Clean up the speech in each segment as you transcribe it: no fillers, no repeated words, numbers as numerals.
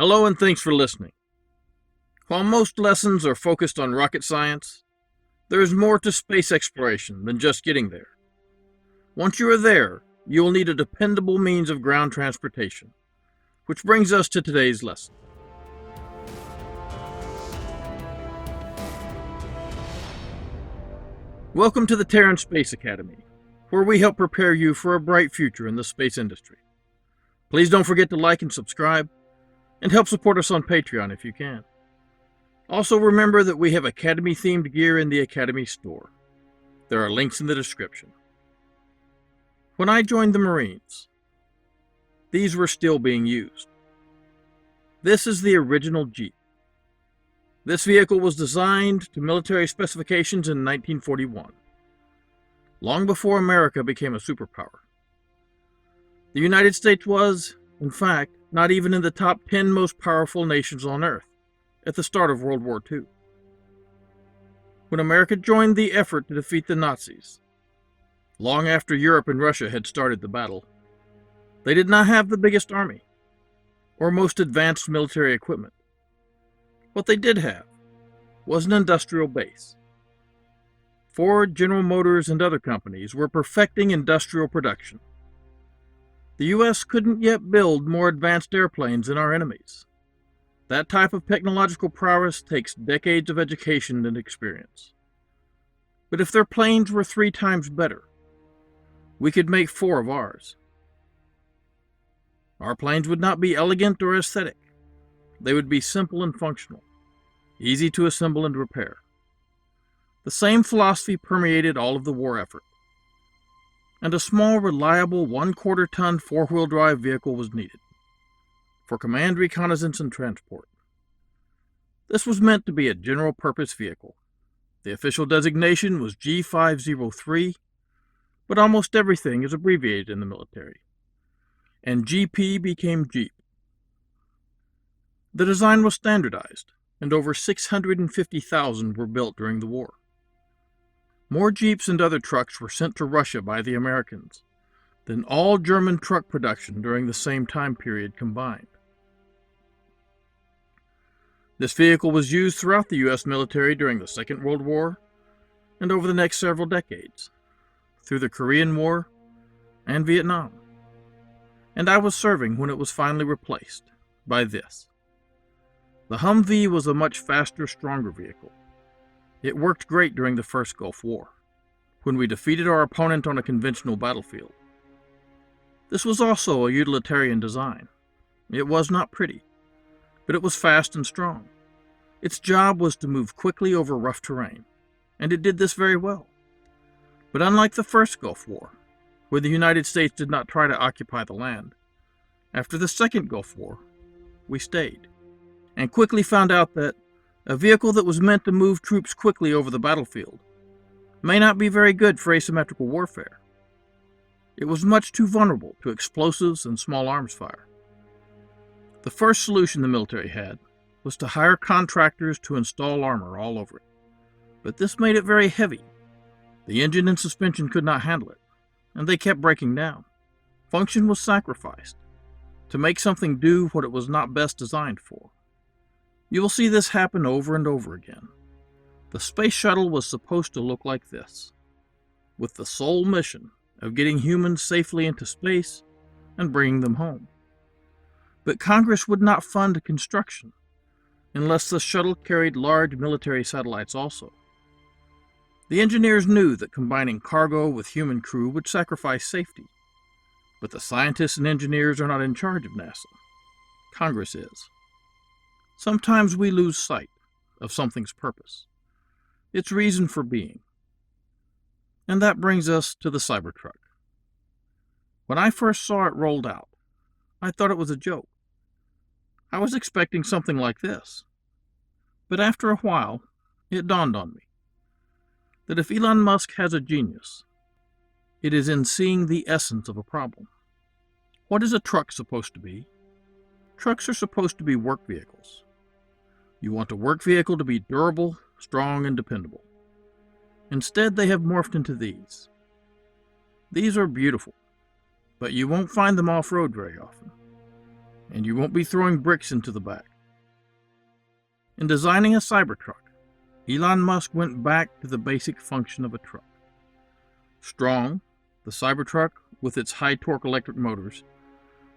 Hello and thanks for listening. While most lessons are focused on rocket science, there is more to space exploration than just getting there. Once you are there, you will need a dependable means of ground transportation, which brings us to today's lesson. Welcome to the Terran Space Academy, where we help prepare you for a bright future in the space industry. Please don't forget to like and subscribe, and help support us on Patreon if you can. Also remember that we have Academy-themed gear in the Academy store. There are links in the description. When I joined the Marines, these were still being used. This is the original Jeep. This vehicle was designed to military specifications in 1941, long before America became a superpower. The United States was, in fact, not even in the top 10 most powerful nations on Earth at the start of World War II. When America joined the effort to defeat the Nazis, long after Europe and Russia had started the battle, they did not have the biggest army or most advanced military equipment. What they did have was an industrial base. Ford, General Motors, and other companies were perfecting industrial production. The U.S. couldn't yet build more advanced airplanes than our enemies. That type of technological prowess takes decades of education and experience. But if their planes were 3 times better, we could make 4 of ours. Our planes would not be elegant or aesthetic. They would be simple and functional, easy to assemble and repair. The same philosophy permeated all of the war effort, and a small, reliable 1/4-ton 4-wheel drive vehicle was needed for command, reconnaissance, and transport. This was meant to be a general-purpose vehicle. The official designation was G503, but almost everything is abbreviated in the military, and GP became Jeep. The design was standardized, and over 650,000 were built during the war. More Jeeps and other trucks were sent to Russia by the Americans than all German truck production during the same time period combined. This vehicle was used throughout the U.S. military during the Second World War and over the next several decades, through the Korean War and Vietnam. And I was serving when it was finally replaced by this. The Humvee was a much faster, stronger vehicle. It worked great during the First Gulf War, when we defeated our opponent on a conventional battlefield. This was also a utilitarian design. It was not pretty, but it was fast and strong. Its job was to move quickly over rough terrain, and it did this very well. But unlike the First Gulf War, where the United States did not try to occupy the land, after the Second Gulf War, we stayed, and quickly found out that a vehicle that was meant to move troops quickly over the battlefield may not be very good for asymmetrical warfare. It was much too vulnerable to explosives and small arms fire. The first solution the military had was to hire contractors to install armor all over it. But this made it very heavy. The engine and suspension could not handle it, and they kept breaking down. Function was sacrificed to make something do what it was not best designed for. You will see this happen over and over again. The space shuttle was supposed to look like this, with the sole mission of getting humans safely into space and bringing them home. But Congress would not fund construction unless the shuttle carried large military satellites also. The engineers knew that combining cargo with human crew would sacrifice safety, but the scientists and engineers are not in charge of NASA. Congress is. Sometimes we lose sight of something's purpose, its reason for being. And that brings us to the CyberTruck. When I first saw it rolled out, I thought it was a joke. I was expecting something like this. But after a while, it dawned on me that if Elon Musk has a genius, it is in seeing the essence of a problem. What is a truck supposed to be? Trucks are supposed to be work vehicles. You want a work vehicle to be durable, strong, and dependable. Instead, they have morphed into these. These are beautiful, but you won't find them off-road very often. and you won't be throwing bricks into the back. In designing a Cybertruck, Elon Musk went back to the basic function of a truck. Strong, the Cybertruck, with its high-torque electric motors,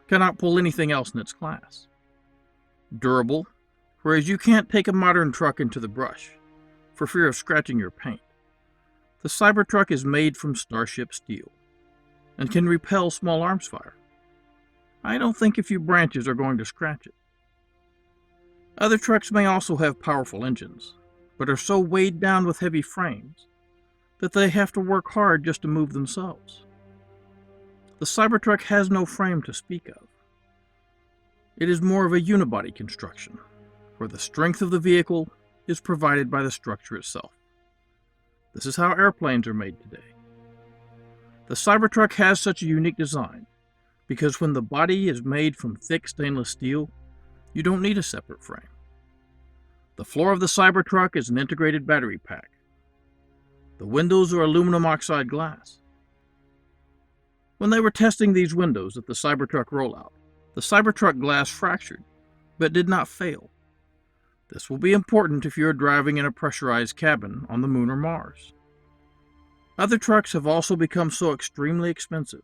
cannot pull anything else in its class. Durable, whereas you can't take a modern truck into the brush for fear of scratching your paint. The Cybertruck is made from Starship steel and can repel small arms fire. I don't think a few branches are going to scratch it. Other trucks may also have powerful engines, but are so weighed down with heavy frames that they have to work hard just to move themselves. The Cybertruck has no frame to speak of. It is more of a unibody construction, where the strength of the vehicle is provided by the structure itself. This is how airplanes are made today. The Cybertruck has such a unique design because when the body is made from thick stainless steel, you don't need a separate frame. The floor of the Cybertruck is an integrated battery pack. The windows are aluminum oxide glass. When they were testing these windows at the Cybertruck rollout, the Cybertruck glass fractured, but did not fail. This will be important if you are driving in a pressurized cabin on the Moon or Mars. Other trucks have also become so extremely expensive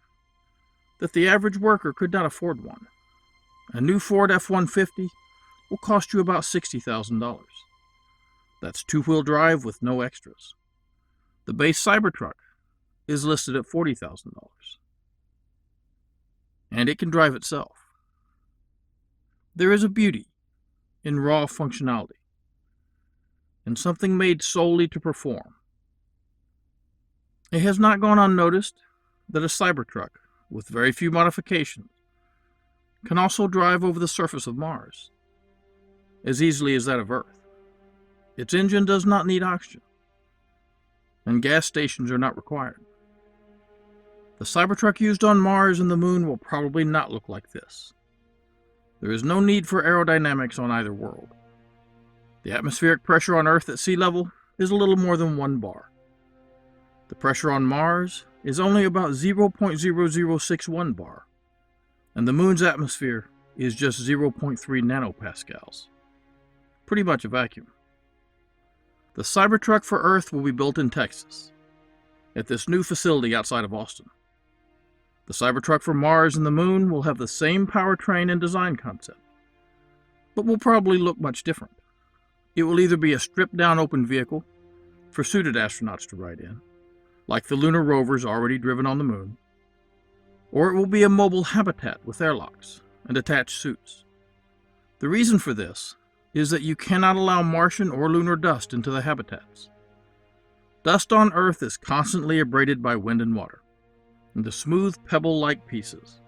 that the average worker could not afford one. A new Ford F-150 will cost you about $60,000. That's two-wheel drive with no extras. The base Cybertruck is listed at $40,000. And it can drive itself. There is a beauty in raw functionality, and something made solely to perform. It has not gone unnoticed that a Cybertruck, with very few modifications, can also drive over the surface of Mars, as easily as that of Earth. Its engine does not need oxygen, and gas stations are not required. The Cybertruck used on Mars and the Moon will probably not look like this. There is no need for aerodynamics on either world. The atmospheric pressure on Earth at sea level is a little more than 1 bar. The pressure on Mars is only about 0.0061 bar, and the Moon's atmosphere is just 0.3 nanopascals. Pretty much a vacuum. The Cybertruck for Earth will be built in Texas, at this new facility outside of Austin. The Cybertruck for Mars and the Moon will have the same powertrain and design concept, but will probably look much different. It will either be a stripped-down open vehicle for suited astronauts to ride in, like the lunar rovers already driven on the Moon, or it will be a mobile habitat with airlocks and attached suits. The reason for this is that you cannot allow Martian or lunar dust into the habitats. Dust on Earth is constantly abraded by wind and water into smooth pebble-like pieces.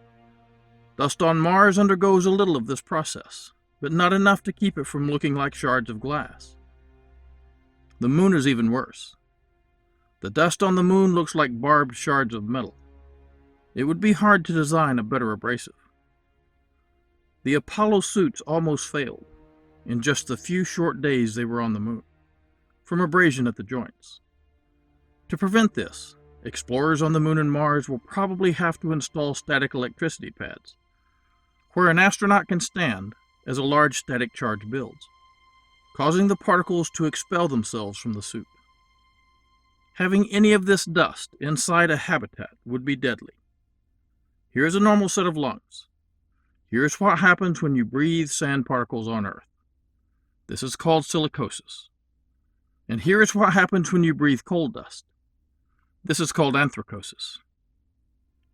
Dust on Mars undergoes a little of this process, but not enough to keep it from looking like shards of glass. The Moon is even worse. The dust on the Moon looks like barbed shards of metal. It would be hard to design a better abrasive. The Apollo suits almost failed in just the few short days they were on the Moon, from abrasion at the joints. To prevent this, explorers on the Moon and Mars will probably have to install static electricity pads, where an astronaut can stand as a large static charge builds, causing the particles to expel themselves from the suit. Having any of this dust inside a habitat would be deadly. Here's a normal set of lungs. Here's what happens when you breathe sand particles on Earth. This is called silicosis. And here is what happens when you breathe coal dust. This is called anthracosis.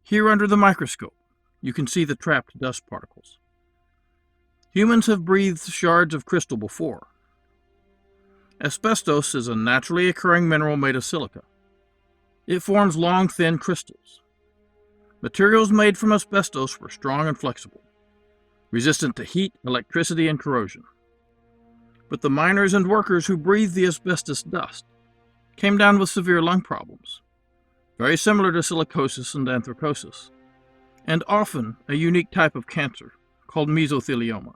Here under the microscope, you can see the trapped dust particles. Humans have breathed shards of crystal before. Asbestos is a naturally occurring mineral made of silica. It forms long, thin crystals. Materials made from asbestos were strong and flexible, resistant to heat, electricity, and corrosion. But the miners and workers who breathed the asbestos dust came down with severe lung problems, very similar to silicosis and anthracosis, and often a unique type of cancer called mesothelioma.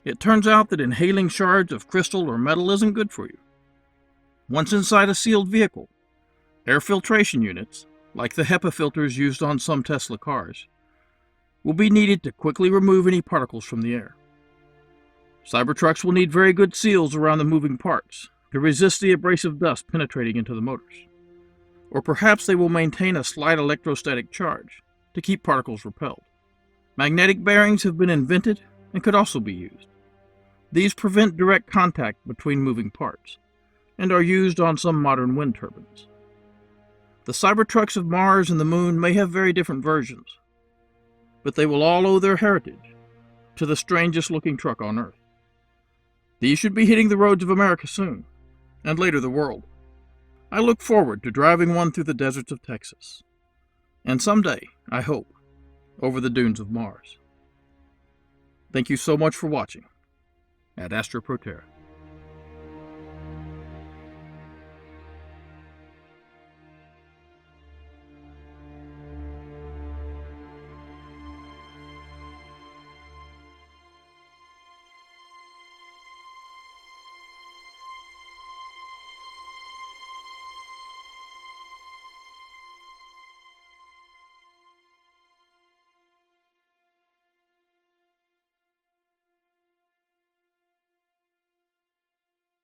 It turns out that inhaling shards of crystal or metal isn't good for you. Once inside a sealed vehicle, air filtration units, like the HEPA filters used on some Tesla cars, will be needed to quickly remove any particles from the air. Cybertrucks will need very good seals around the moving parts to resist the abrasive dust penetrating into the motors. Or perhaps they will maintain a slight electrostatic charge to keep particles repelled. Magnetic bearings have been invented and could also be used. These prevent direct contact between moving parts and are used on some modern wind turbines. The Cybertrucks of Mars and the Moon may have very different versions, but they will all owe their heritage to the strangest looking truck on Earth. These should be hitting the roads of America soon, and later the world. I look forward to driving one through the deserts of Texas, and someday, I hope, over the dunes of Mars. Thank you so much for watching at Astra Pro Terra.